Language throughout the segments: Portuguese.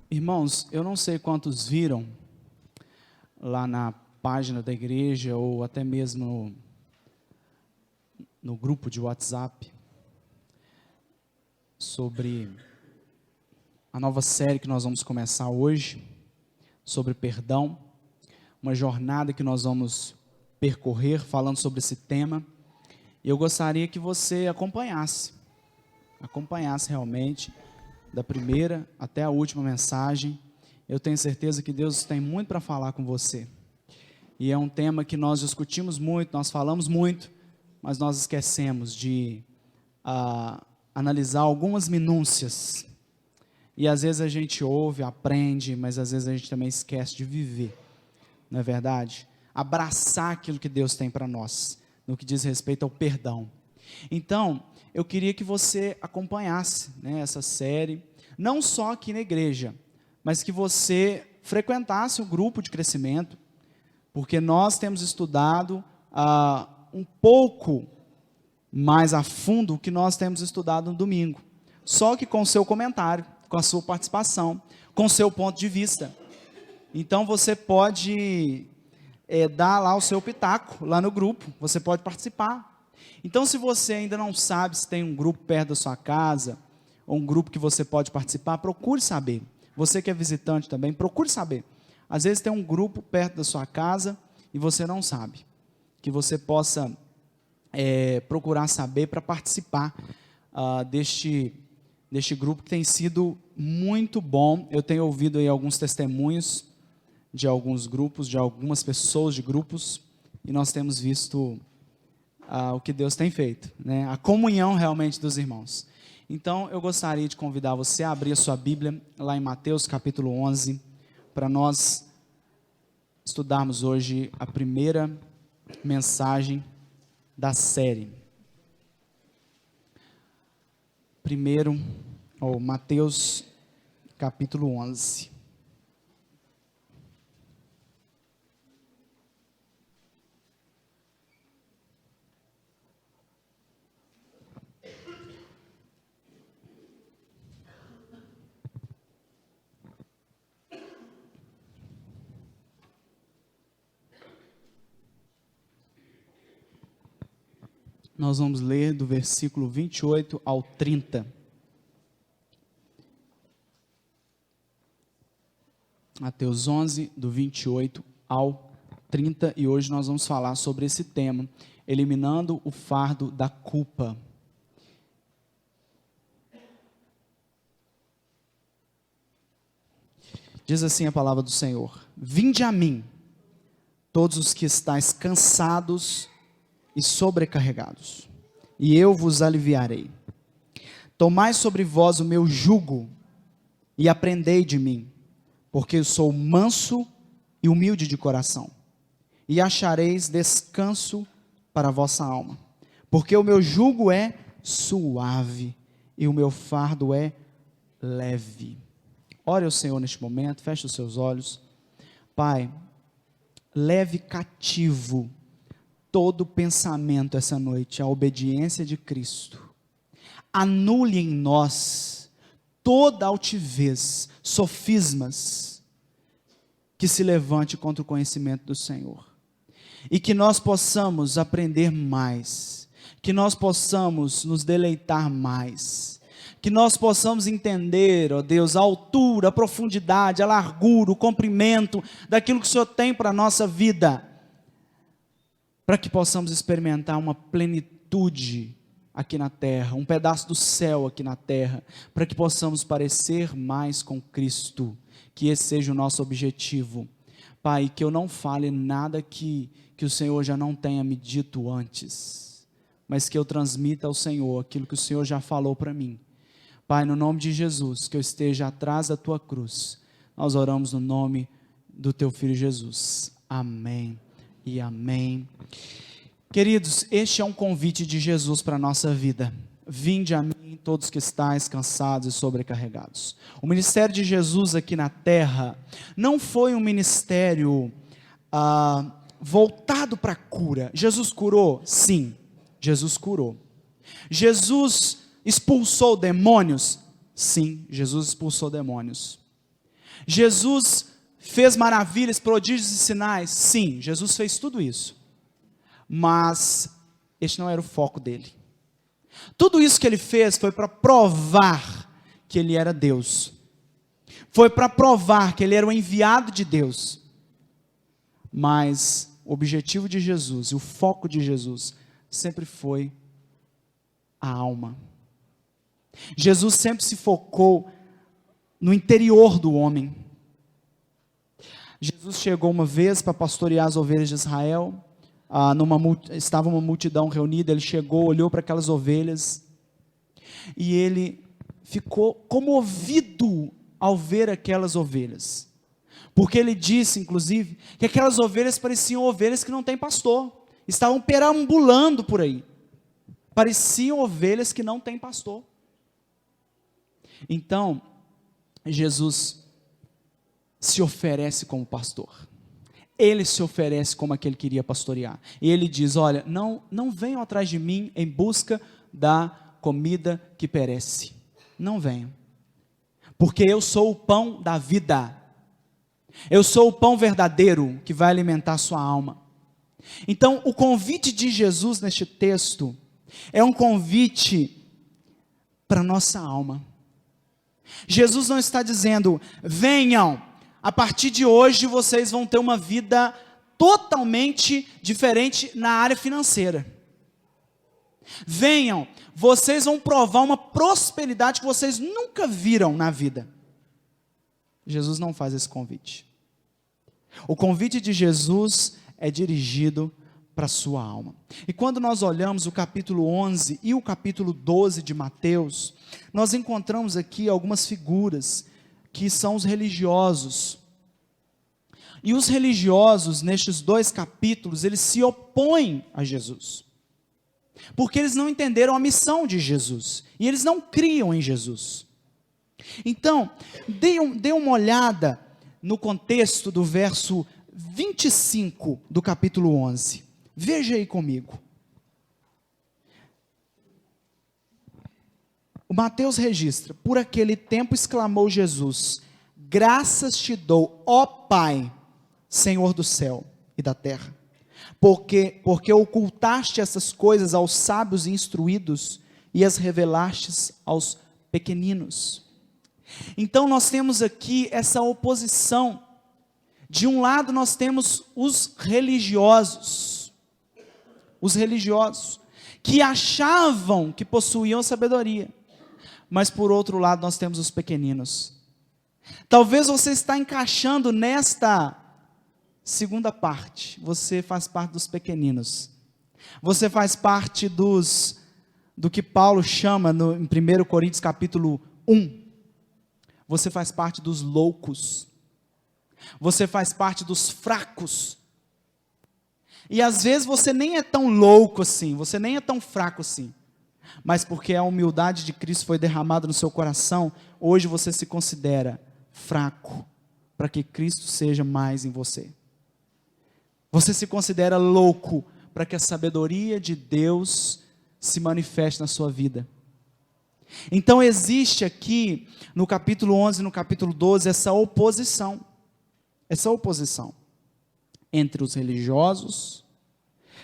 Irmãos, eu não sei quantos viram lá na página da igreja ou até mesmo no grupo de WhatsApp sobre a nova série que nós vamos começar hoje, sobre perdão, uma jornada que nós vamos percorrer falando sobre esse tema. E eu gostaria que você acompanhasse realmente, da primeira até a última mensagem. Eu tenho certeza que Deus tem muito para falar com você. E é um tema que nós discutimos muito, nós falamos muito, mas nós esquecemos de analisar algumas minúcias. E às vezes a gente ouve, aprende, mas às vezes a gente também esquece de viver. Não é verdade? Abraçar aquilo que Deus tem para nós, no que diz respeito ao perdão. Então, eu queria que você acompanhasse, essa série, não só aqui na igreja, mas que você frequentasse o grupo de crescimento, porque nós temos estudado um pouco mais a fundo o que nós temos estudado no domingo, só que com o seu comentário, com a sua participação, com o seu ponto de vista. Então você pode dar lá o seu pitaco, lá no grupo, você pode participar. Então, se você ainda não sabe se tem um grupo perto da sua casa, ou um grupo que você pode participar, procure saber. Você que é visitante também, procure saber. Às vezes tem um grupo perto da sua casa e você não sabe. Que você possa procurar saber para participar deste grupo que tem sido muito bom. Eu tenho ouvido aí alguns testemunhos de alguns grupos, de algumas pessoas de grupos, e nós temos visto o que Deus tem feito, a comunhão realmente dos irmãos. Então, eu gostaria de convidar você a abrir a sua Bíblia, lá em Mateus capítulo 11, para nós estudarmos hoje a primeira mensagem da série. Mateus capítulo 11. Nós vamos ler do versículo 28 ao 30. Mateus 11, do 28 ao 30. E hoje nós vamos falar sobre esse tema, eliminando o fardo da culpa. Diz assim a palavra do Senhor: Vinde a mim, todos os que estáis cansados e sobrecarregados, e eu vos aliviarei. Tomai sobre vós o meu jugo, e aprendei de mim, porque eu sou manso e humilde de coração, e achareis descanso para a vossa alma, porque o meu jugo é suave, e o meu fardo é leve. Ore ao Senhor neste momento, feche os seus olhos. Pai, leve cativo todo pensamento essa noite, a obediência de Cristo. Anule em nós toda altivez, sofismas, que se levante contra o conhecimento do Senhor. E que nós possamos aprender mais, que nós possamos nos deleitar mais, que nós possamos entender, ó Deus, a altura, a profundidade, a largura, o comprimento daquilo que o Senhor tem para a nossa vida, para que possamos experimentar uma plenitude aqui na terra, um pedaço do céu aqui na terra, para que possamos parecer mais com Cristo, que esse seja o nosso objetivo. Pai, que eu não fale nada que o Senhor já não tenha me dito antes, mas que eu transmita ao Senhor aquilo que o Senhor já falou para mim. Pai, no nome de Jesus, que eu esteja atrás da Tua cruz, nós oramos no nome do Teu Filho Jesus. Amém e amém. Queridos, este é um convite de Jesus para a nossa vida. Vinde a mim todos que estáis cansados e sobrecarregados. O ministério de Jesus aqui na terra não foi um ministério voltado para a cura. Jesus curou? Sim, Jesus curou. Jesus expulsou demônios? Sim, Jesus expulsou demônios. Jesus fez maravilhas, prodígios e sinais? Sim, Jesus fez tudo isso. Mas este não era o foco dele. Tudo isso que ele fez foi para provar que ele era Deus. Foi para provar que ele era o enviado de Deus. Mas o objetivo de Jesus e o foco de Jesus sempre foi a alma. Jesus sempre se focou no interior do homem. Jesus chegou uma vez para pastorear as ovelhas de Israel. Estava uma multidão reunida. Ele chegou, olhou para aquelas ovelhas e ele ficou comovido ao ver aquelas ovelhas, porque ele disse, inclusive, que aquelas ovelhas pareciam ovelhas que não têm pastor, estavam perambulando por aí, pareciam ovelhas que não têm pastor. Então, Jesus se oferece como pastor, ele se oferece como aquele que iria pastorear, e ele diz, olha, não venham atrás de mim em busca da comida que perece, não venham, porque eu sou o pão da vida, eu sou o pão verdadeiro que vai alimentar a sua alma. Então, o convite de Jesus neste texto é um convite para a nossa alma. Jesus não está dizendo, venham, a partir de hoje vocês vão ter uma vida totalmente diferente na área financeira. Venham, vocês vão provar uma prosperidade que vocês nunca viram na vida. Jesus não faz esse convite. O convite de Jesus é dirigido para a sua alma. E quando nós olhamos o capítulo 11 e o capítulo 12 de Mateus, nós encontramos aqui algumas figuras que são os religiosos. E os religiosos, nestes dois capítulos, eles se opõem a Jesus, porque eles não entenderam a missão de Jesus, e eles não criam em Jesus. Então, dê uma olhada no contexto do verso 25 do capítulo 11, veja aí comigo. O Mateus registra, por aquele tempo exclamou Jesus, graças te dou, ó Pai, Senhor do céu e da terra, porque ocultaste essas coisas aos sábios e instruídos, e as revelastes aos pequeninos. Então nós temos aqui essa oposição. De um lado nós temos os religiosos, que achavam que possuíam sabedoria, mas por outro lado nós temos os pequeninos. Talvez você está encaixando nesta segunda parte, você faz parte dos pequeninos, você faz parte do que Paulo chama em 1 Coríntios capítulo 1, você faz parte dos loucos, você faz parte dos fracos, e às vezes você nem é tão louco assim, você nem é tão fraco assim, mas porque a humildade de Cristo foi derramada no seu coração, hoje você se considera fraco, para que Cristo seja mais em você. Você se considera louco, para que a sabedoria de Deus se manifeste na sua vida. Então existe aqui, no capítulo 11 e no capítulo 12, essa oposição entre os religiosos,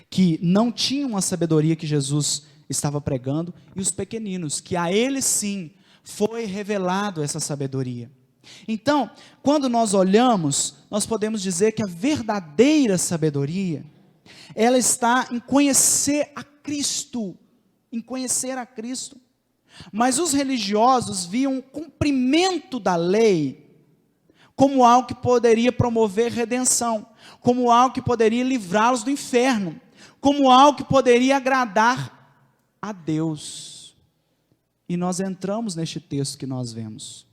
que não tinham a sabedoria que Jesus estava pregando, e os pequeninos, que a eles sim, foi revelado essa sabedoria. Então, quando nós olhamos, nós podemos dizer que a verdadeira sabedoria, ela está em conhecer a Cristo, mas os religiosos viam o cumprimento da lei como algo que poderia promover redenção, como algo que poderia livrá-los do inferno, como algo que poderia agradar a Deus. E nós entramos neste texto que nós vemos.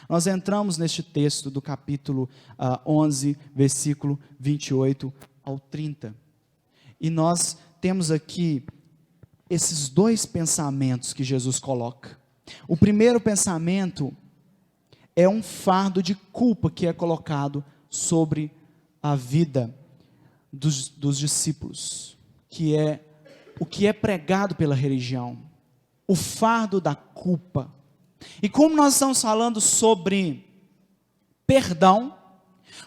Nós entramos neste texto do capítulo 11, versículo 28 ao 30. E nós temos aqui esses dois pensamentos que Jesus coloca. O primeiro pensamento é um fardo de culpa que é colocado sobre a vida dos discípulos, que é o que é pregado pela religião, o fardo da culpa. E como nós estamos falando sobre perdão,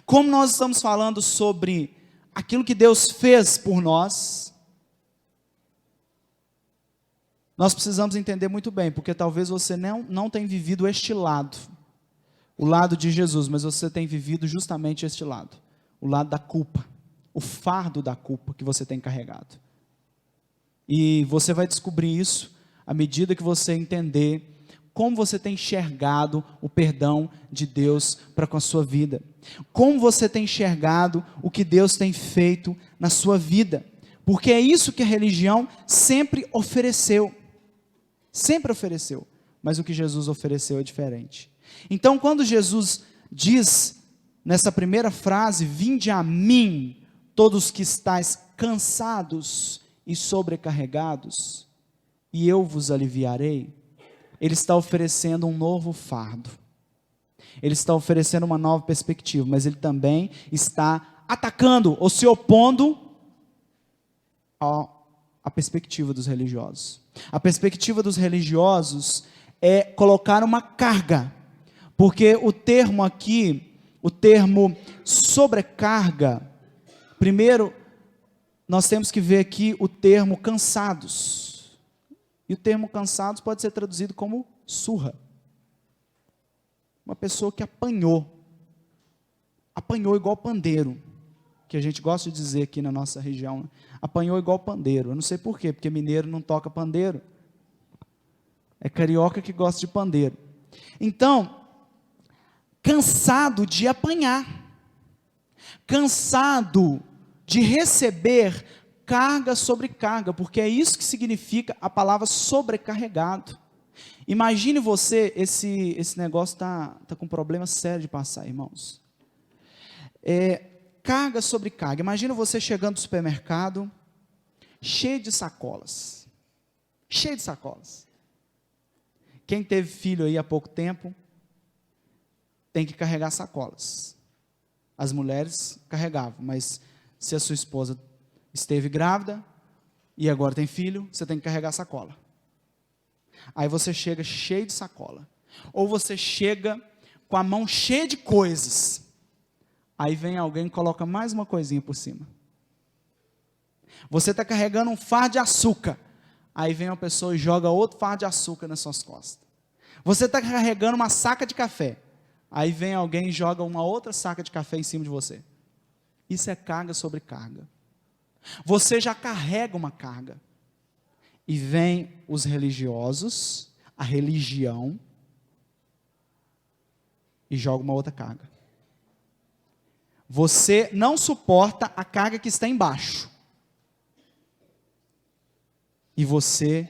como nós estamos falando sobre aquilo que Deus fez por nós, nós precisamos entender muito bem, porque talvez você não tenha vivido este lado, o lado de Jesus, mas você tem vivido justamente este lado, o lado da culpa, o fardo da culpa que você tem carregado. E você vai descobrir isso à medida que você entender como você tem enxergado o perdão de Deus para com a sua vida. Como você tem enxergado o que Deus tem feito na sua vida. Porque é isso que a religião sempre ofereceu. Sempre ofereceu. Mas o que Jesus ofereceu é diferente. Então, quando Jesus diz, nessa primeira frase, vinde a mim, todos que estáis cansados e sobrecarregados, e eu vos aliviarei, Ele está oferecendo um novo fardo. Ele está oferecendo uma nova perspectiva, mas Ele também está atacando ou se opondo à perspectiva dos religiosos. A perspectiva dos religiosos é colocar uma carga, porque o termo aqui, o termo sobrecarga, primeiro, nós temos que ver aqui o termo cansados. E o termo cansados pode ser traduzido como surra. Uma pessoa que apanhou igual pandeiro, que a gente gosta de dizer aqui na nossa região, né? Apanhou igual pandeiro. Eu não sei por quê, porque mineiro não toca pandeiro. É carioca que gosta de pandeiro. Então, cansado de apanhar, cansado de receber carga sobre carga, porque é isso que significa a palavra sobrecarregado. Imagine você, esse negócio está com um problema sério de passar, irmãos. Carga sobre carga. Imagina você chegando no supermercado, cheio de sacolas. Cheio de sacolas. Quem teve filho aí há pouco tempo, tem que carregar sacolas. As mulheres carregavam, mas se a sua esposa esteve grávida e agora tem filho, você tem que carregar sacola. Aí você chega cheio de sacola. Ou você chega com a mão cheia de coisas. Aí vem alguém e coloca mais uma coisinha por cima. Você está carregando um fardo de açúcar. Aí vem uma pessoa e joga outro fardo de açúcar nas suas costas. Você está carregando uma saca de café. Aí vem alguém e joga uma outra saca de café em cima de você. Isso é carga sobre carga. Você já carrega uma carga. E vem os religiosos, a religião, e joga uma outra carga. Você não suporta a carga que está embaixo. E você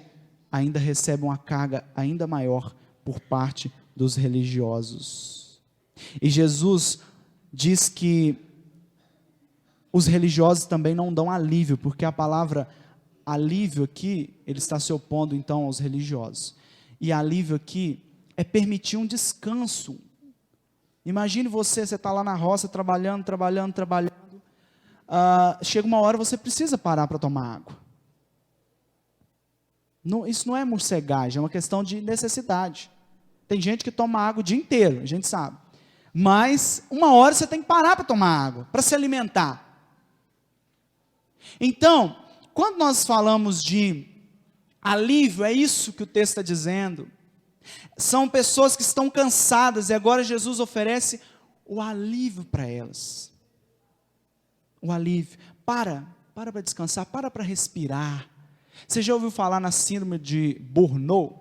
ainda recebe uma carga ainda maior por parte dos religiosos. E Jesus diz que os religiosos também não dão alívio, porque a palavra alívio aqui, ele está se opondo então aos religiosos. E alívio aqui é permitir um descanso. Imagine você está lá na roça, trabalhando. Chega uma hora, você precisa parar para tomar água. Isso não é morcegagem, é uma questão de necessidade. Tem gente que toma água o dia inteiro, a gente sabe. Mas, uma hora você tem que parar para tomar água, para se alimentar. Então, quando nós falamos de alívio, é isso que o texto está dizendo. São pessoas que estão cansadas e agora Jesus oferece o alívio para elas. O alívio. Para descansar, para respirar. Você já ouviu falar na síndrome de Burnout?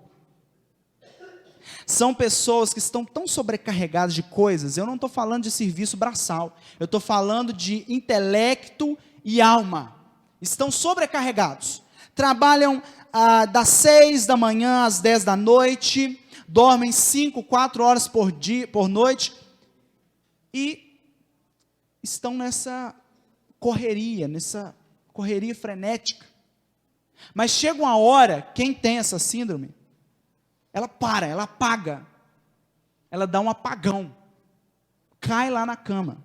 São pessoas que estão tão sobrecarregadas de coisas. Eu não estou falando de serviço braçal. Eu estou falando de intelecto e alma. Estão sobrecarregados. Trabalham das 6 da manhã às 10 da noite. Dormem 5, 4 horas por noite. E estão nessa correria frenética. Mas chega uma hora, quem tem essa síndrome, ela apaga, ela dá um apagão, cai lá na cama.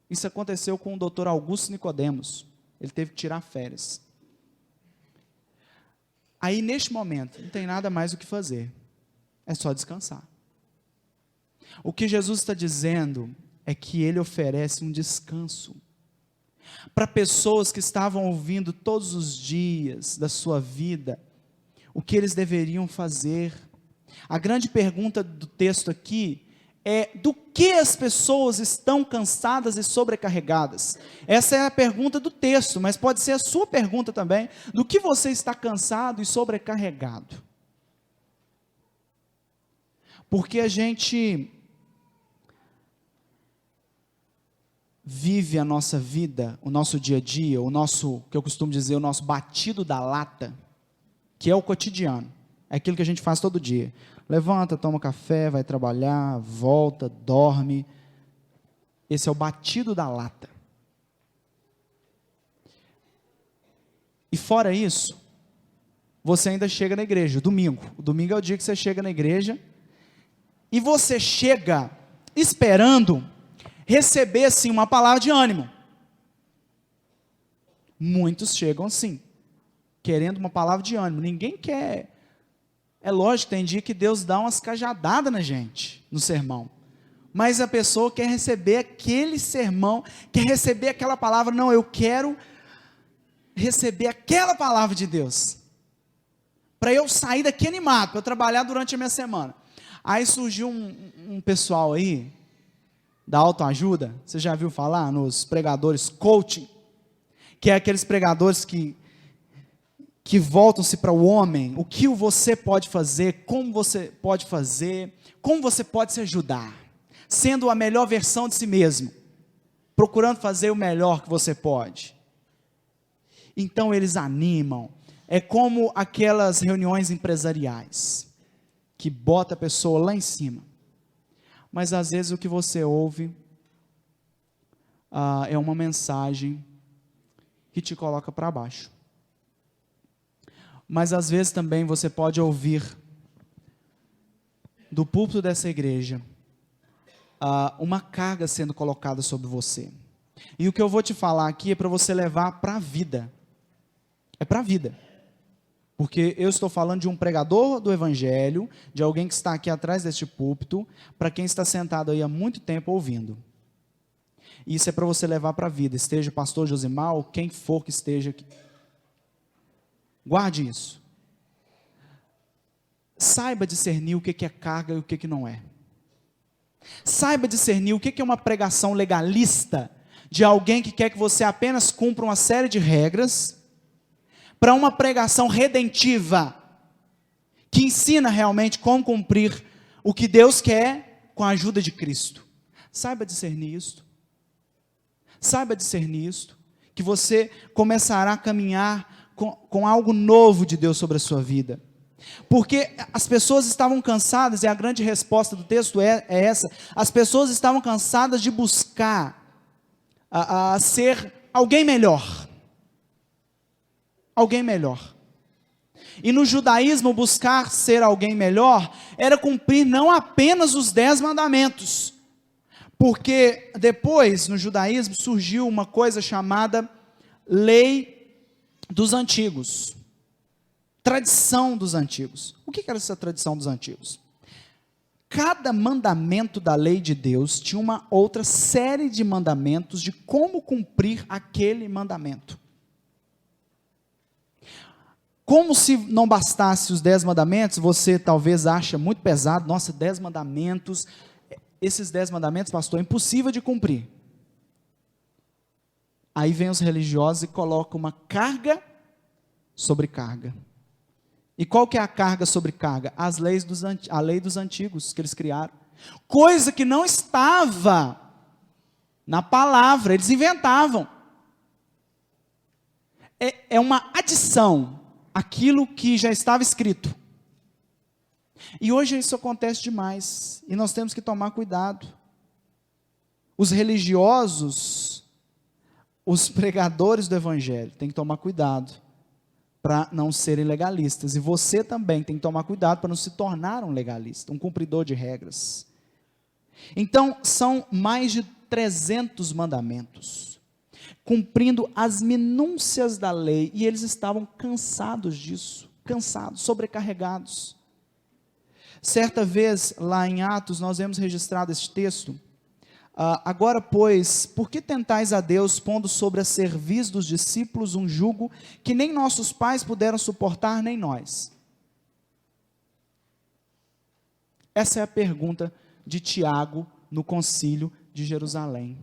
Isso aconteceu com o Dr. Augusto Nicodemos, ele teve que tirar férias. Aí neste momento, não tem nada mais o que fazer, é só descansar. O que Jesus está dizendo é que Ele oferece um descanso para pessoas que estavam ouvindo todos os dias da sua vida o que eles deveriam fazer. A grande pergunta do texto aqui é: do que as pessoas estão cansadas e sobrecarregadas? Essa é a pergunta do texto, mas pode ser a sua pergunta também: do que você está cansado e sobrecarregado? Porque a gente vive a nossa vida, o nosso dia a dia, o nosso, que eu costumo dizer, o nosso batido da lata, que é o cotidiano, é aquilo que a gente faz todo dia. Levanta, toma café, vai trabalhar, volta, dorme. Esse é o batido da lata. E fora isso, você ainda chega na igreja, domingo. O domingo é o dia que você chega na igreja, e você chega esperando receber, sim, uma palavra de ânimo. Muitos chegam assim, querendo uma palavra de ânimo. Ninguém quer. É lógico, tem dia que Deus dá umas cajadadas na gente, no sermão. Mas a pessoa quer receber aquele sermão, quer receber aquela palavra. Não, eu quero receber aquela palavra de Deus, para eu sair daqui animado, para eu trabalhar durante a minha semana. Aí surgiu um pessoal aí, da autoajuda, você já viu falar nos pregadores coaching, que é aqueles pregadores que voltam-se para o homem, o que você pode fazer, como você pode fazer, como você pode se ajudar, sendo a melhor versão de si mesmo, procurando fazer o melhor que você pode. Então eles animam, é como aquelas reuniões empresariais, que bota a pessoa lá em cima, mas às vezes o que você ouve é uma mensagem que te coloca para baixo. Mas às vezes também você pode ouvir do púlpito dessa igreja uma carga sendo colocada sobre você. E o que eu vou te falar aqui é para você levar para a vida. É para a vida. Porque eu estou falando de um pregador do evangelho, de alguém que está aqui atrás deste púlpito, para quem está sentado aí há muito tempo ouvindo. Isso é para você levar para a vida, esteja o pastor Josimar ou quem for que esteja aqui. Guarde isso. Saiba discernir o que é carga e o que não é. Saiba discernir o que é uma pregação legalista, de alguém que quer que você apenas cumpra uma série de regras, para uma pregação redentiva, que ensina realmente como cumprir o que Deus quer com a ajuda de Cristo. Saiba discernir isto. Saiba discernir isto, que você começará a caminhar com algo novo de Deus sobre a sua vida. Porque as pessoas estavam cansadas, e a grande resposta do texto é essa: as pessoas estavam cansadas de buscar a ser alguém melhor. Alguém melhor. E no judaísmo, buscar ser alguém melhor era cumprir não apenas os 10 mandamentos, porque depois no judaísmo surgiu uma coisa chamada lei dos antigos, tradição dos antigos. O que era essa tradição dos antigos? Cada mandamento da lei de Deus tinha uma outra série de mandamentos de como cumprir aquele mandamento. Como se não bastasse os 10 mandamentos, você talvez acha muito pesado. Nossa, 10 mandamentos, esses 10 mandamentos, pastor, é impossível de cumprir. Aí vem os religiosos e colocam uma carga sobre carga. E qual que é a carga sobre carga? A lei dos antigos que eles criaram. Coisa que não estava na palavra, eles inventavam. É uma adição àquilo que já estava escrito. E hoje isso acontece demais, e nós temos que tomar cuidado. Os religiosos, os pregadores do evangelho, têm que tomar cuidado para não serem legalistas, e você também tem que tomar cuidado para não se tornar um legalista, um cumpridor de regras. Então, são mais de 300 mandamentos, cumprindo as minúcias da lei, e eles estavam cansados disso, cansados, sobrecarregados. Certa vez, lá em Atos, nós vemos registrado este texto. Agora, pois, por que tentais a Deus, pondo sobre a cerviz dos discípulos um jugo que nem nossos pais puderam suportar, nem nós? Essa é a pergunta de Tiago no concílio de Jerusalém.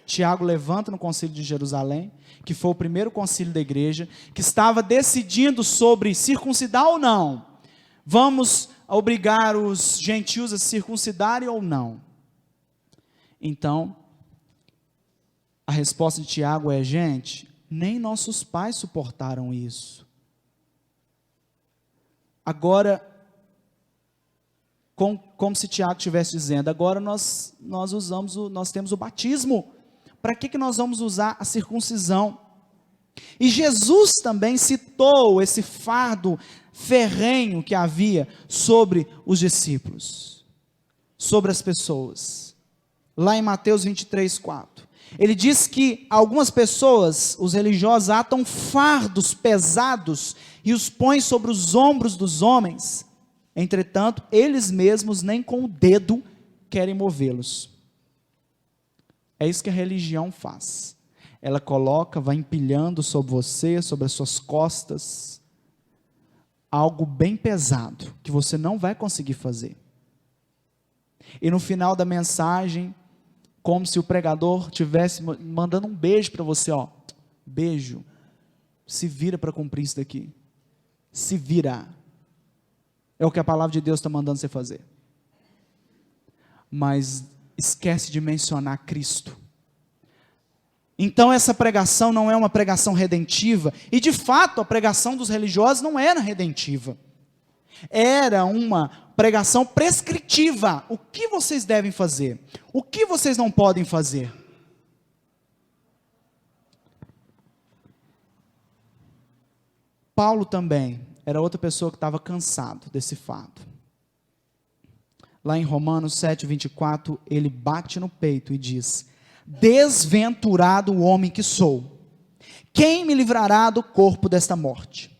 Tiago levanta no concílio de Jerusalém, que foi o primeiro concílio da igreja, que estava decidindo sobre circuncidar ou não. Vamos obrigar os gentios a circuncidarem ou não? Então, a resposta de Tiago é: gente, nem nossos pais suportaram isso. Agora, como se Tiago estivesse dizendo, agora nós temos o batismo. Para que nós vamos usar a circuncisão? E Jesus também citou esse fardo ferrenho que havia sobre os discípulos, sobre as pessoas. Lá em Mateus 23, 4. Ele diz que algumas pessoas, os religiosos, atam fardos pesados e os põem sobre os ombros dos homens. Entretanto, eles mesmos nem com o dedo querem movê-los. É isso que a religião faz. Ela coloca, vai empilhando sobre você, sobre as suas costas, algo bem pesado, que você não vai conseguir fazer. E no final da mensagem, como se o pregador estivesse mandando um beijo para você, ó, beijo, se vira para cumprir isso daqui, se vira, é o que a palavra de Deus está mandando você fazer, mas esquece de mencionar Cristo. Então essa pregação não é uma pregação redentiva, e de fato a pregação dos religiosos não era redentiva, era uma pregação prescritiva. O que vocês devem fazer? O que vocês não podem fazer? Paulo também era outra pessoa que estava cansado desse fardo. Lá em Romanos 7, 24, ele bate no peito e diz: desventurado o homem que sou, quem me livrará do corpo desta morte?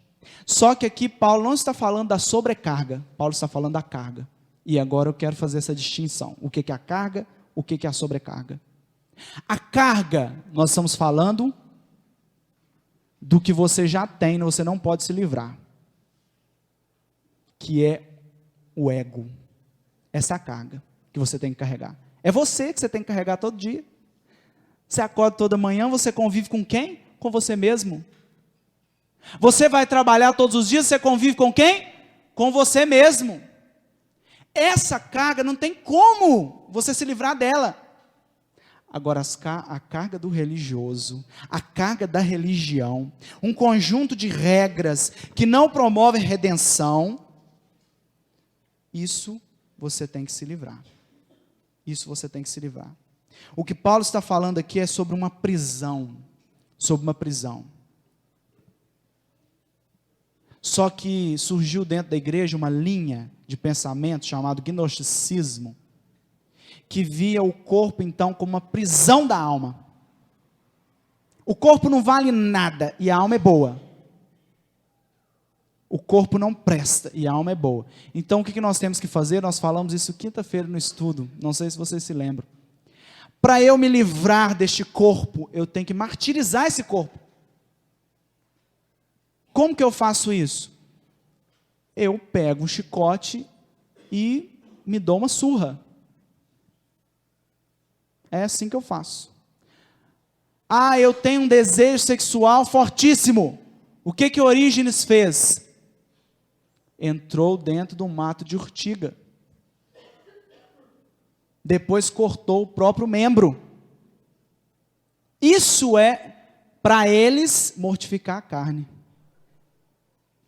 Só que aqui Paulo não está falando da sobrecarga, Paulo está falando da carga. E agora eu quero fazer essa distinção. O que é a carga, o que é a sobrecarga? A carga, nós estamos falando do que você já tem, você não pode se livrar, que é o ego. Essa é a carga que você tem que carregar. É você que você tem que carregar todo dia. Você acorda toda manhã, você convive com quem? Com você mesmo. Você vai trabalhar todos os dias, você convive com quem? Com você mesmo. Essa carga não tem como você se livrar dela. Agora, a carga do religioso, a carga da religião, um conjunto de regras que não promovem redenção, isso você tem que se livrar. Isso você tem que se livrar. O que Paulo está falando aqui é sobre uma prisão. Sobre uma prisão. Só que surgiu dentro da igreja uma linha de pensamento chamado gnosticismo, que via o corpo então como uma prisão da alma. O corpo não vale nada e a alma é boa. O corpo não presta e a alma é boa. Então o que nós temos que fazer? Nós falamos isso quinta-feira no estudo, não sei se vocês se lembram. Para eu me livrar deste corpo, eu tenho que martirizar esse corpo. Como que eu faço isso? Eu pego um chicote e me dou uma surra. É assim que eu faço. Ah, eu tenho um desejo sexual fortíssimo. O que Orígenes fez? Entrou dentro do mato de urtiga. Depois cortou o próprio membro. Isso é, para eles, mortificar a carne.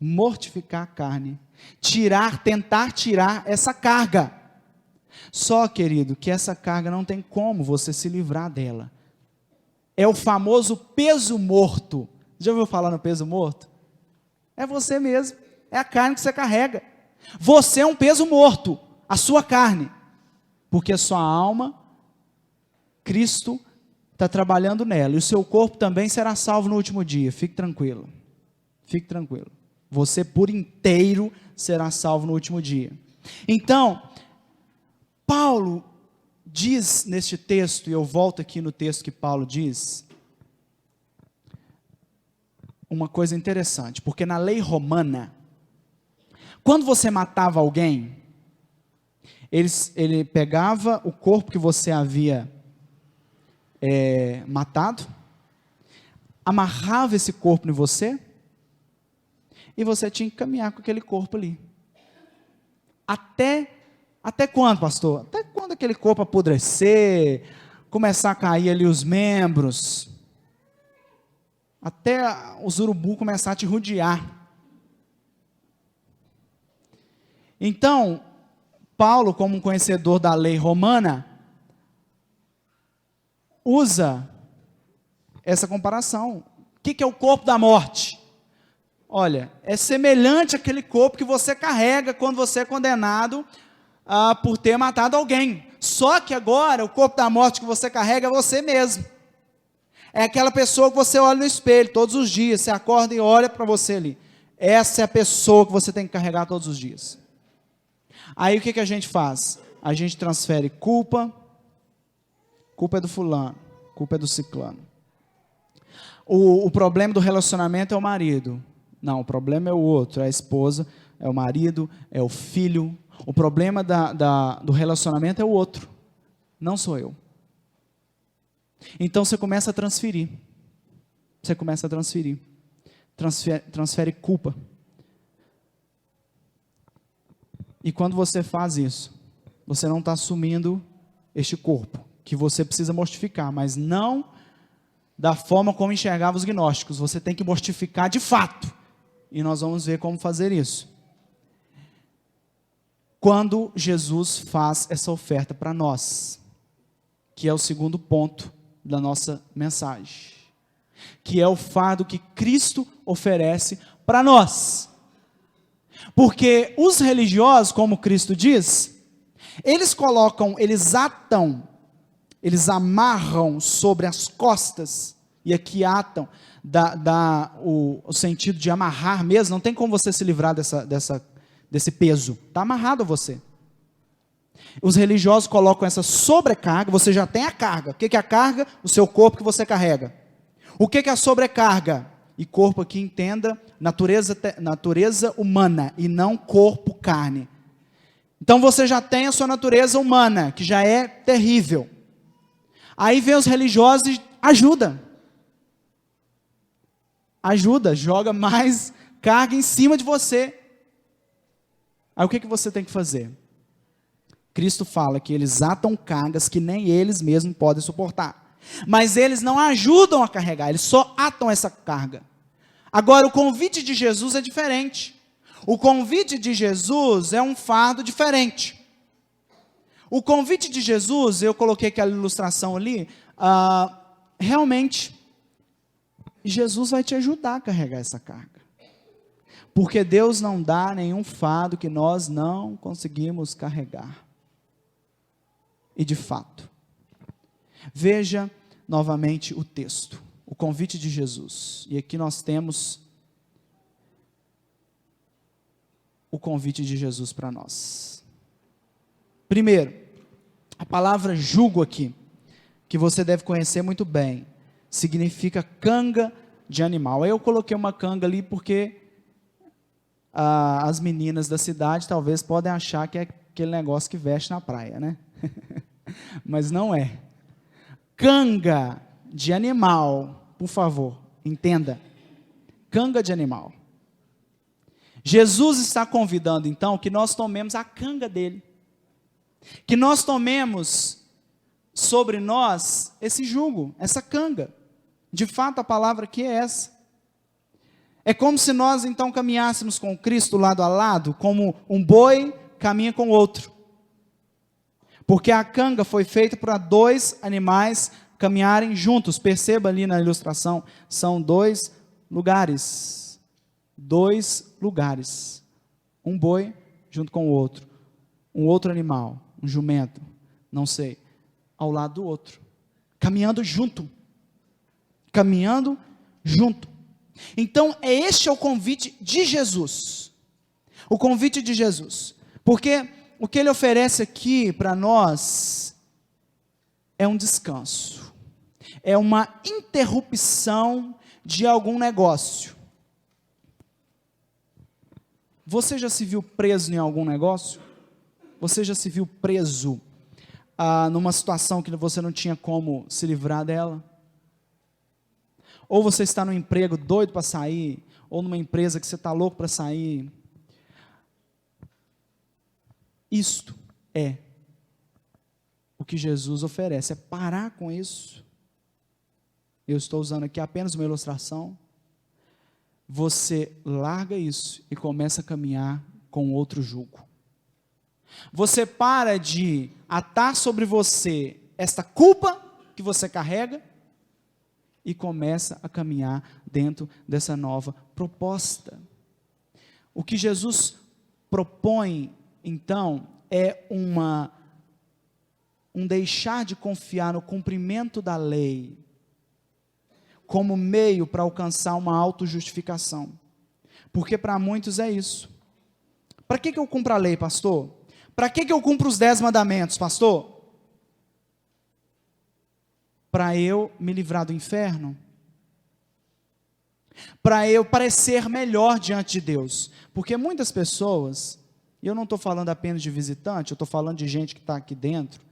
Mortificar a carne. Tentar tirar essa carga. Só, querido, que essa carga não tem como você se livrar dela. É o famoso peso morto. Já ouviu falar no peso morto? É você mesmo. É a carne que você carrega. Você é um peso morto. A sua carne. Porque a sua alma, Cristo está trabalhando nela. E o seu corpo também será salvo no último dia. Fique tranquilo. Fique tranquilo. Você por inteiro será salvo no último dia. Então, Paulo diz neste texto, e eu volto aqui no texto que Paulo diz, uma coisa interessante, porque na lei romana, quando você matava alguém, ele pegava o corpo que você havia matado, amarrava esse corpo em você, e você tinha que caminhar com aquele corpo ali. Até quando, pastor? Até quando aquele corpo apodrecer, começar a cair ali os membros, até os urubu começar a te rodear. Então, Paulo, como um conhecedor da lei romana, usa essa comparação. O que é o corpo da morte? Olha, é semelhante àquele corpo que você carrega quando você é condenado por ter matado alguém. Só que agora, o corpo da morte que você carrega é você mesmo. É aquela pessoa que você olha no espelho todos os dias, você acorda e olha para você ali. Essa é a pessoa que você tem que carregar todos os dias. Aí o que a gente faz? A gente transfere culpa é do fulano, culpa é do ciclano. O problema do relacionamento é o marido. Não, o problema é o outro, é a esposa, é o marido, é o filho. O problema do relacionamento é o outro, não sou eu. Então você começa a transferir. Transfere culpa. E quando você faz isso, você não está assumindo este corpo, que você precisa mortificar, mas não da forma como enxergavam os gnósticos. Você tem que mortificar de fato. E nós vamos ver como fazer isso. Quando Jesus faz essa oferta para nós, que é o segundo ponto da nossa mensagem, que é o fardo que Cristo oferece para nós. Porque os religiosos, como Cristo diz, eles amarram sobre as costas, e aqui atam, o sentido de amarrar mesmo, não tem como você se livrar desse peso, está amarrado a você. Os religiosos colocam essa sobrecarga, você já tem a carga. O que é a carga? O seu corpo que você carrega. O que é a sobrecarga? E corpo aqui entenda, natureza humana, e não corpo, carne. Então você já tem a sua natureza humana, que já é terrível. Aí vem os religiosos e ajuda, joga mais carga em cima de você. Aí o que você tem que fazer? Cristo fala que eles atam cargas que nem eles mesmos podem suportar. Mas eles não ajudam a carregar, eles só atam essa carga. Agora, o convite de Jesus é diferente. O convite de Jesus é um fardo diferente. O convite de Jesus, eu coloquei aquela ilustração ali, realmente, Jesus vai te ajudar a carregar essa carga. Porque Deus não dá nenhum fardo que nós não conseguimos carregar. E de fato, veja novamente o texto, o convite de Jesus. E aqui nós temos o convite de Jesus para nós. Primeiro, a palavra jugo aqui, que você deve conhecer muito bem, significa canga de animal. Aí eu coloquei uma canga ali porque as meninas da cidade talvez podem achar que é aquele negócio que veste na praia, né? Mas não é. Canga de animal, por favor, entenda. Canga de animal. Jesus está convidando então que nós tomemos a canga dele. Que nós tomemos sobre nós esse jugo, essa canga. De fato a palavra aqui é essa. É como se nós então caminhássemos com Cristo lado a lado, como um boi caminha com o outro. Porque a canga foi feita para dois animais caminharem juntos. Perceba ali na ilustração, são dois lugares. Dois lugares. Um boi junto com o outro. Um outro animal, um jumento, não sei, ao lado do outro. Caminhando junto. Caminhando junto. Então, este é o convite de Jesus. O convite de Jesus. Porque o que ele oferece aqui para nós é um descanso, é uma interrupção de algum negócio. Você já se viu preso em algum negócio? Você já se viu preso numa situação que você não tinha como se livrar dela? Ou você está num emprego doido para sair, ou numa empresa que você está louco para sair. Isto é o que Jesus oferece, é parar com isso. Eu estou usando aqui apenas uma ilustração. Você larga isso e começa a caminhar com outro jugo. Você para de atar sobre você esta culpa que você carrega e começa a caminhar dentro dessa nova proposta. O que Jesus propõe, então, é um deixar de confiar no cumprimento da lei como meio para alcançar uma autojustificação. Porque para muitos é isso. Para que eu cumpro a lei, pastor? Para que eu cumpro os 10 mandamentos, pastor? Para eu me livrar do inferno? Para eu parecer melhor diante de Deus? Porque muitas pessoas, e eu não estou falando apenas de visitante, eu estou falando de gente que está aqui dentro,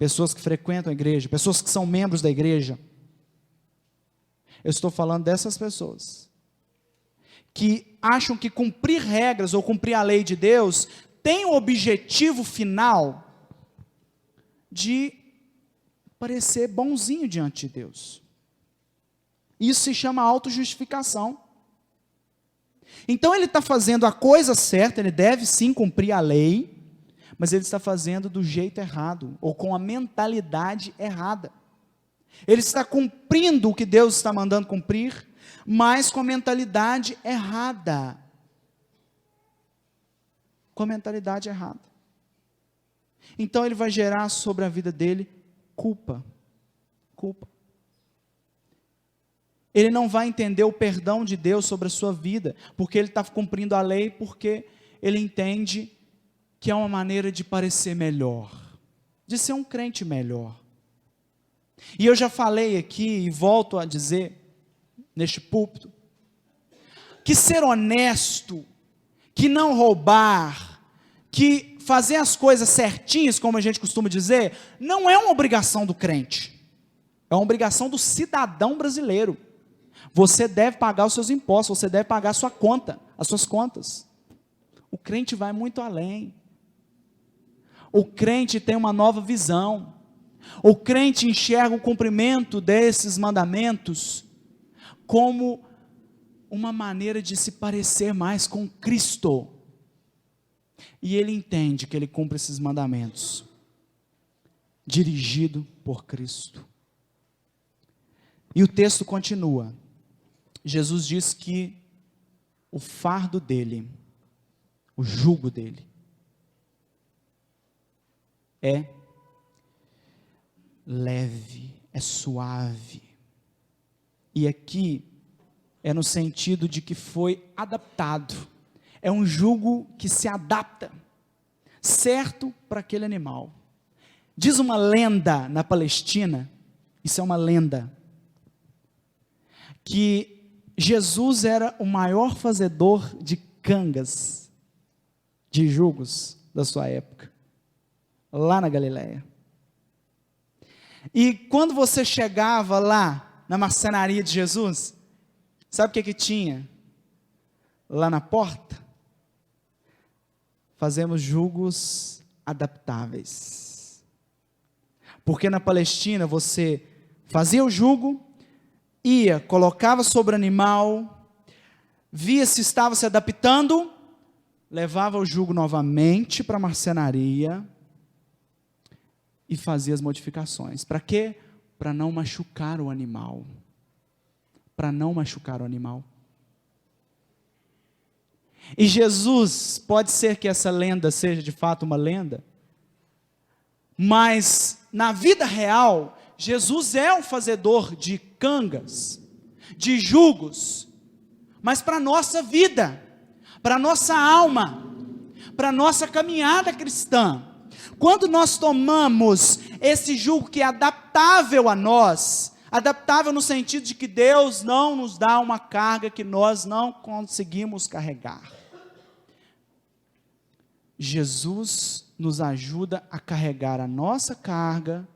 pessoas que frequentam a igreja, pessoas que são membros da igreja. Eu estou falando dessas pessoas que acham que cumprir regras ou cumprir a lei de Deus tem o objetivo final de parecer bonzinho diante de Deus. Isso se chama autojustificação. Então ele está fazendo a coisa certa, ele deve sim cumprir a lei, mas ele está fazendo do jeito errado, ou com a mentalidade errada. Ele está cumprindo o que Deus está mandando cumprir, mas com a mentalidade errada. Com a mentalidade errada. Então ele vai gerar sobre a vida dele culpa. Culpa. Ele não vai entender o perdão de Deus sobre a sua vida, porque ele está cumprindo a lei, porque ele entende que é uma maneira de parecer melhor, de ser um crente melhor. E eu já falei aqui, e volto a dizer, neste púlpito, que ser honesto, que não roubar, que fazer as coisas certinhas, como a gente costuma dizer, não é uma obrigação do crente, é uma obrigação do cidadão brasileiro. Você deve pagar os seus impostos, você deve pagar a sua conta, as suas contas. O crente vai muito além. O crente tem uma nova visão. O crente enxerga o cumprimento desses mandamentos como uma maneira de se parecer mais com Cristo. E ele entende que ele cumpre esses mandamentos, dirigido por Cristo. E o texto continua. Jesus diz que o fardo dele, o jugo dele, é leve, é suave. E aqui é no sentido de que foi adaptado. É um jugo que se adapta, certo para aquele animal. Diz uma lenda na Palestina, isso é uma lenda, que Jesus era o maior fazedor de cangas, de jugos da sua época, lá na Galileia. E quando você chegava lá na marcenaria de Jesus, sabe o que tinha? Lá na porta, fazemos jugos adaptáveis. Porque na Palestina você fazia o jugo, ia, colocava sobre o animal, via se estava se adaptando, levava o jugo novamente para a marcenaria e fazia as modificações. Para quê? Para não machucar o animal. Para não machucar o animal. E Jesus, pode ser que essa lenda seja de fato uma lenda, mas na vida real, Jesus é o fazedor de cangas, de jugos, mas para a nossa vida, para a nossa alma, para a nossa caminhada cristã. Quando nós tomamos esse jugo que é adaptável a nós, adaptável no sentido de que Deus não nos dá uma carga que nós não conseguimos carregar. Jesus nos ajuda a carregar a nossa carga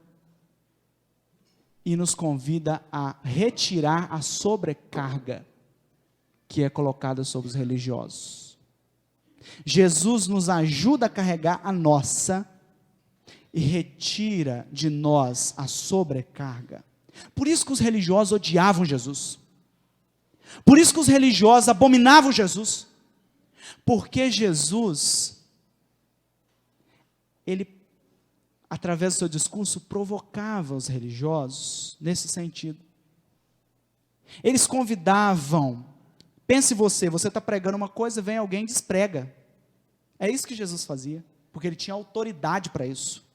e nos convida a retirar a sobrecarga que é colocada sobre os religiosos. Jesus nos ajuda a carregar a nossa e retira de nós a sobrecarga. Por isso que os religiosos odiavam Jesus. Por isso que os religiosos abominavam Jesus. Porque Jesus, ele, através do seu discurso, provocava os religiosos nesse sentido. Eles convidavam. Pense você está pregando uma coisa, vem alguém e desprega. É isso que Jesus fazia, porque ele tinha autoridade para isso.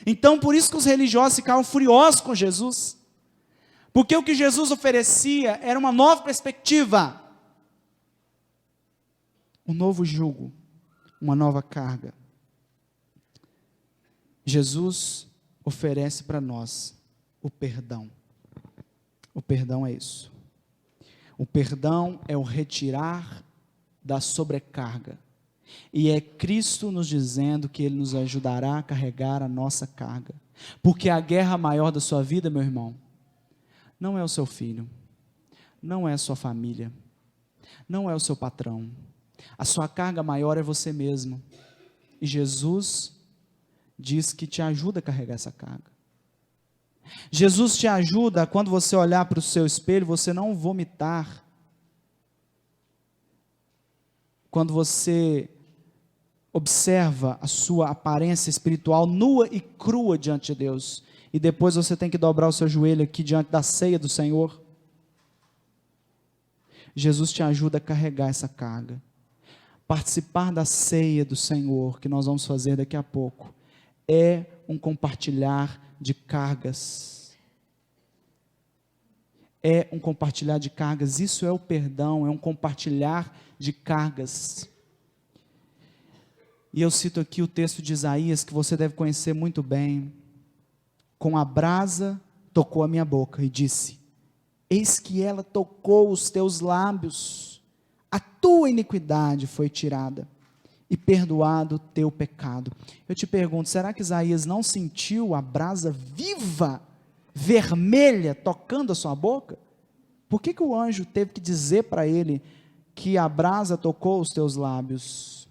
Então, por isso que os religiosos ficavam furiosos com Jesus, porque o que Jesus oferecia era uma nova perspectiva, um novo jugo, uma nova carga. Jesus oferece para nós o perdão. O perdão é isso. O perdão é o retirar da sobrecarga. E é Cristo nos dizendo que Ele nos ajudará a carregar a nossa carga. Porque a guerra maior da sua vida, meu irmão, não é o seu filho, não é a sua família, não é o seu patrão. A sua carga maior é você mesmo. E Jesus diz que te ajuda a carregar essa carga. Jesus te ajuda, quando você olhar para o seu espelho, você não vomitar. Quando você observa a sua aparência espiritual nua e crua diante de Deus, e depois você tem que dobrar o seu joelho aqui diante da ceia do Senhor. Jesus te ajuda a carregar essa carga. Participar da ceia do Senhor, que nós vamos fazer daqui a pouco, é um compartilhar de cargas. É um compartilhar de cargas, isso é o perdão, é um compartilhar de cargas. E eu cito aqui o texto de Isaías, que você deve conhecer muito bem. Com a brasa tocou a minha boca e disse: eis que ela tocou os teus lábios, a tua iniquidade foi tirada e perdoado o teu pecado. Eu te pergunto, será que Isaías não sentiu a brasa viva, vermelha, tocando a sua boca? Por que o anjo teve que dizer para ele que a brasa tocou os teus lábios?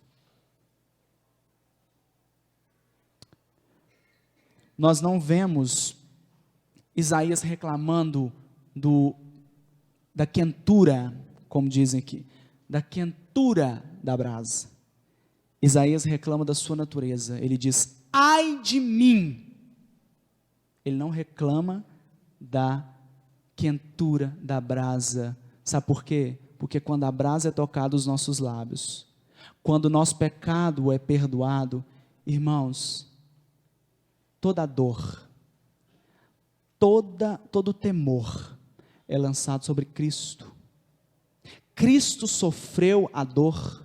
Nós não vemos Isaías reclamando da quentura, como dizem aqui, da quentura da brasa. Isaías reclama da sua natureza. Ele diz: ai de mim. Ele não reclama da quentura da brasa. Sabe por quê? Porque quando a brasa é tocada aos nossos lábios, quando o nosso pecado é perdoado, irmãos, toda a dor, todo o temor é lançado sobre Cristo. Cristo sofreu a dor.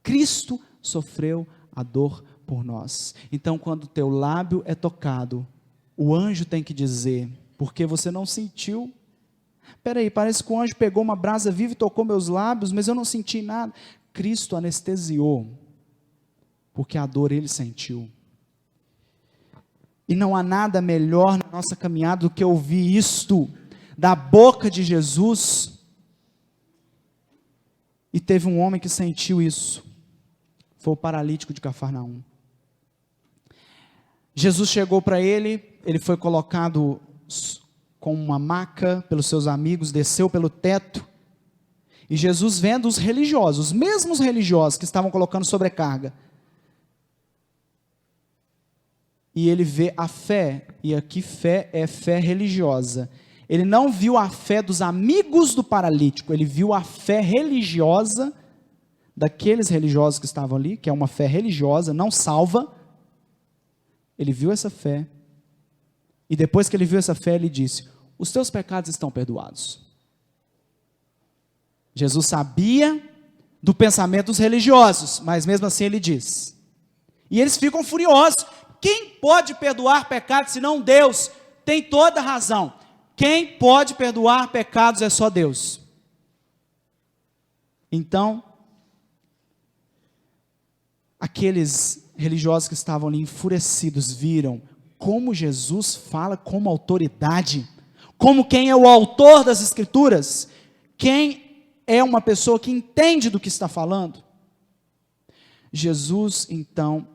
Cristo sofreu a dor por nós. Então, quando o teu lábio é tocado, o anjo tem que dizer: porque você não sentiu? Espera aí, parece que o anjo pegou uma brasa viva e tocou meus lábios, mas eu não senti nada. Cristo anestesiou, porque a dor ele sentiu. E não há nada melhor na nossa caminhada do que ouvir isto da boca de Jesus. E teve um homem que sentiu isso. Foi o paralítico de Cafarnaum. Jesus chegou para ele, ele foi colocado com uma maca pelos seus amigos, desceu pelo teto. E Jesus, vendo os religiosos, os mesmos religiosos que estavam colocando sobrecarga, e ele vê a fé, e aqui fé é fé religiosa. Ele não viu a fé dos amigos do paralítico, ele viu a fé religiosa daqueles religiosos que estavam ali, que é uma fé religiosa, não salva. Ele viu essa fé, e depois que ele viu essa fé, ele disse: os teus pecados estão perdoados. Jesus sabia do pensamento dos religiosos, mas mesmo assim ele diz. E eles ficam furiosos. Quem pode perdoar pecados senão Deus? Tem toda razão. Quem pode perdoar pecados é só Deus. Então, aqueles religiosos que estavam ali enfurecidos viram como Jesus fala como autoridade, como quem é o autor das Escrituras, quem é uma pessoa que entende do que está falando. Jesus, então,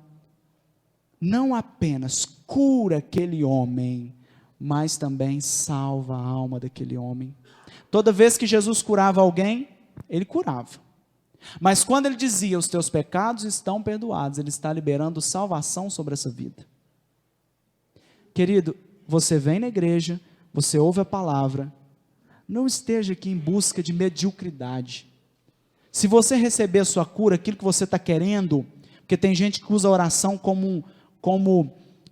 não apenas cura aquele homem, mas também salva a alma daquele homem. Toda vez que Jesus curava alguém, ele curava. Mas quando ele dizia, os teus pecados estão perdoados, ele está liberando salvação sobre essa vida. Querido, você vem na igreja, você ouve a palavra, não esteja aqui em busca de mediocridade. Se você receber a sua cura, aquilo que você está querendo, porque tem gente que usa a oração como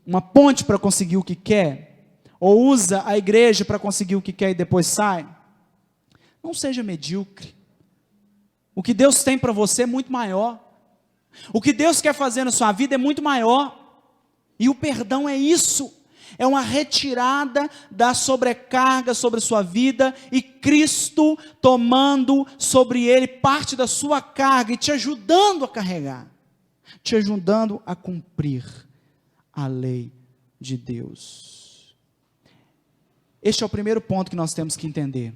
uma ponte para conseguir o que quer, ou usa a igreja para conseguir o que quer e depois sai, não seja medíocre. O que Deus tem para você é muito maior. O que Deus quer fazer na sua vida é muito maior. E o perdão é isso. É uma retirada da sobrecarga sobre a sua vida e Cristo tomando sobre ele parte da sua carga e te ajudando a carregar, te ajudando a cumprir a lei de Deus. Este é o primeiro ponto que nós temos que entender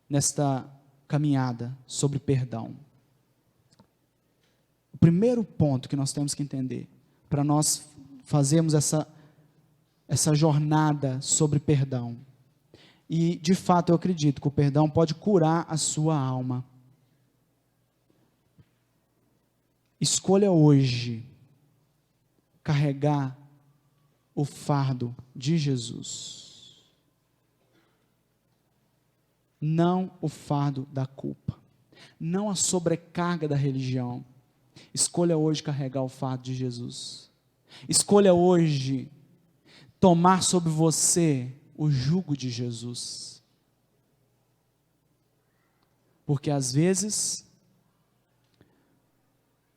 nesta caminhada sobre perdão. O primeiro ponto que nós temos que entender para nós fazermos essa jornada sobre perdão. E de fato eu acredito que o perdão pode curar a sua alma. Escolha hoje carregar o fardo de Jesus. Não o fardo da culpa, não a sobrecarga da religião. Escolha hoje carregar o fardo de Jesus. Escolha hoje tomar sobre você o jugo de Jesus. Porque às vezes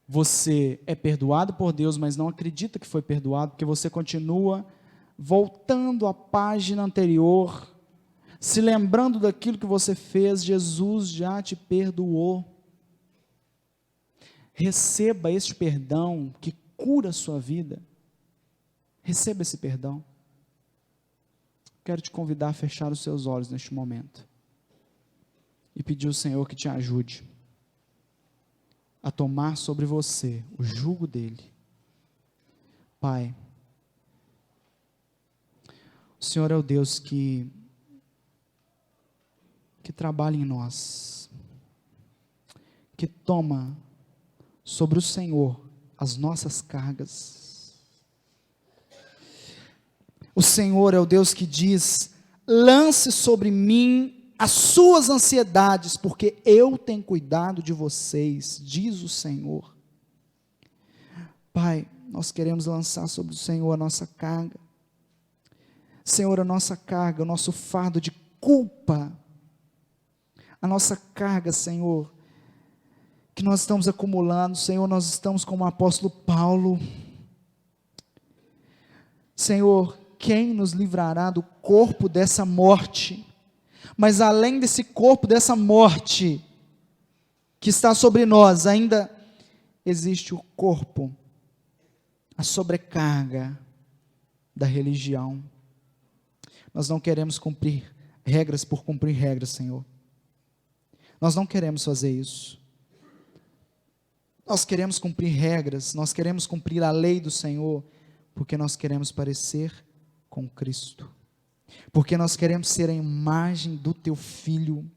você é perdoado por Deus, mas não acredita que foi perdoado, porque você continua voltando à página anterior, se lembrando daquilo que você fez. Jesus já te perdoou. Receba este perdão que cura a sua vida. Receba esse perdão. Quero te convidar a fechar os seus olhos neste momento e pedir ao Senhor que te ajude a tomar sobre você o jugo dele. Pai, o Senhor é o Deus que trabalha em nós, que toma sobre o Senhor as nossas cargas. O Senhor é o Deus que diz: lance sobre mim as suas ansiedades, porque eu tenho cuidado de vocês, diz o Senhor. Pai, nós queremos lançar sobre o Senhor a nossa carga. Senhor, a nossa carga, o nosso fardo de culpa, a nossa carga, Senhor, que nós estamos acumulando. Senhor, nós estamos como o apóstolo Paulo. Senhor, quem nos livrará do corpo dessa morte? Mas além desse corpo, dessa morte que está sobre nós, ainda existe o corpo, a sobrecarga da religião. Nós não queremos cumprir regras por cumprir regras, Senhor. Nós não queremos fazer isso. Nós queremos cumprir regras, nós queremos cumprir a lei do Senhor, porque nós queremos parecer com Cristo, porque nós queremos ser a imagem do Teu Filho,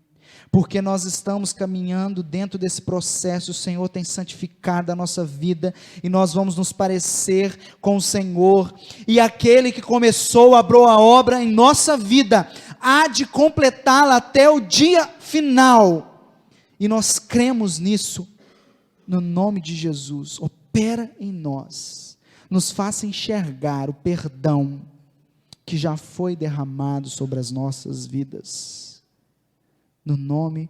porque nós estamos caminhando dentro desse processo. O Senhor tem santificado a nossa vida, e nós vamos nos parecer com o Senhor, e aquele que começou a boa obra em nossa vida, há de completá-la até o dia final, e nós cremos nisso. No nome de Jesus, opera em nós, nos faça enxergar o perdão que já foi derramado sobre as nossas vidas, no nome